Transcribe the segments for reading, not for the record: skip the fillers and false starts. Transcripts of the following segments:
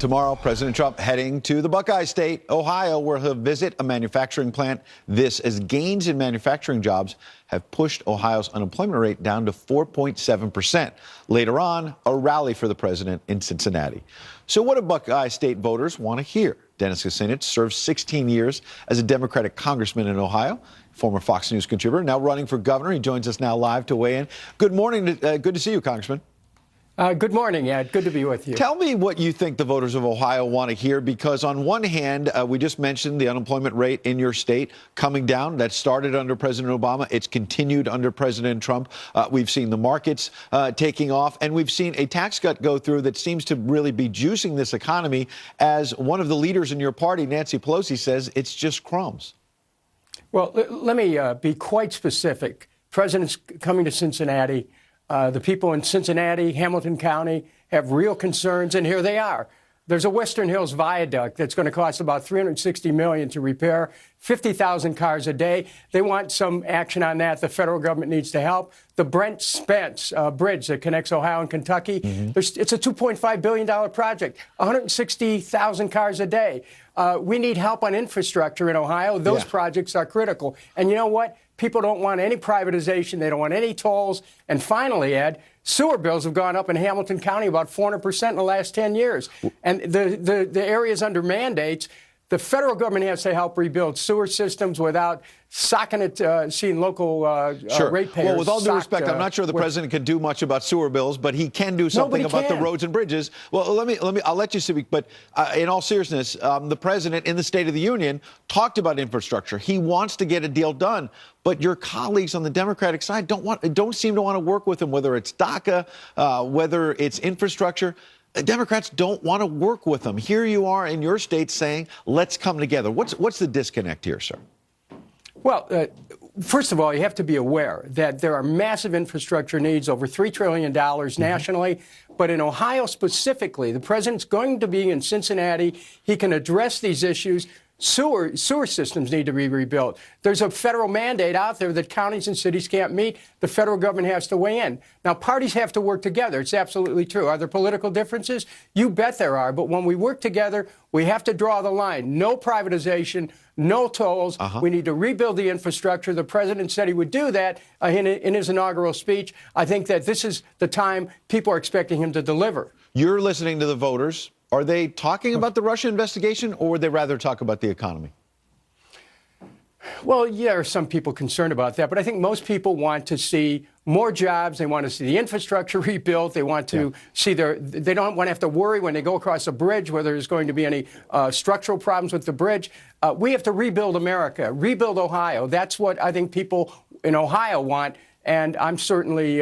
Tomorrow, President Trump heading to the Buckeye State, Ohio, where he'll visit a manufacturing plant. This as gains in manufacturing jobs have pushed Ohio's unemployment rate down to 4.7%. Later on, a rally for the president in Cincinnati. So what do Buckeye State voters want to hear? Dennis Kucinich served 16 years as a Democratic congressman in Ohio, former Fox News contributor, now running for governor. He joins us now live to weigh in. Good morning. Good to see you, Congressman. Good morning, Ed. Good to be with you. Tell me what you think the voters of Ohio want to hear, because on one hand, we just mentioned the unemployment rate in your state coming down. That started under President Obama. It's continued under President Trump. We've seen the markets taking off, and we've seen a tax cut go through that seems to really be juicing this economy. As one of the leaders in your party, Nancy Pelosi, says, it's just crumbs. Well, let me be quite specific. President's coming to Cincinnati. The people in Cincinnati, Hamilton County have real concerns, and here they are. There's a Western Hills viaduct that's going to cost about $360 million to repair, 50,000 cars a day. They want some action on that. The federal government needs to help. The Brent Spence bridge that connects Ohio and Kentucky, it's a $2.5 billion project, 160,000 cars a day. We need help on infrastructure in Ohio. Those projects are critical. And you know what? People don't want any privatization. They don't want any tolls. And finally, Ed, sewer bills have gone up in Hamilton County about 400% in the last 10 years. And the areas under mandates, the federal government has to help rebuild sewer systems without socking it, seeing local ratepayers. Well, with all due respect, I'm not sure the president can do much about sewer bills, but he can do something about the roads and bridges. Well, I'll let you speak. But in all seriousness, the president in the State of the Union talked about infrastructure. He wants to get a deal done. But your colleagues on the Democratic side don't seem to want to work with him, whether it's DACA, whether it's infrastructure. Democrats don't want to work with them. Here you are in your state saying, let's come together. What's the disconnect here, sir? Well, first of all, you have to be aware that there are massive infrastructure needs, over $3 trillion nationally. But in Ohio specifically, the president's going to be in Cincinnati. He can address these issues. Sewer systems need to be rebuilt. There's a federal mandate out there that counties and cities can't meet. The federal government has to weigh in. Now, parties have to work together. It's absolutely true. Are there political differences? You bet there are. But when we work together, we have to draw the line. No privatization, no tolls. We need to rebuild the infrastructure. The president said he would do that in his inaugural speech. I think that this is the time people are expecting him to deliver. You're listening to the voters. Are they talking about the Russia investigation, or would they rather talk about the economy? Well, yeah, there are some people concerned about that, but I think most people want to see more jobs. They want to see the infrastructure rebuilt. They want to see they don't want to have to worry when they go across a bridge whether there's going to be any structural problems with the bridge. We have to rebuild America, rebuild Ohio. That's what I think people in Ohio want, and I'm certainly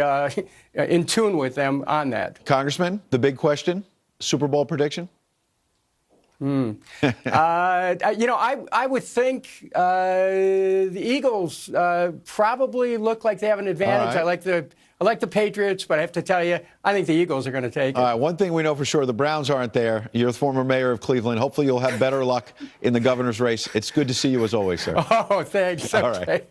in tune with them on that. Congressman, the big question. Super Bowl prediction? You know, I would think the Eagles probably look like they have an advantage. Right. I like the Patriots, but I have to tell you, I think the Eagles are going to take it. All right, one thing we know for sure, the Browns aren't there. You're the former mayor of Cleveland. Hopefully you'll have better luck in the governor's race. It's good to see you as always, sir. Oh, thanks. All right.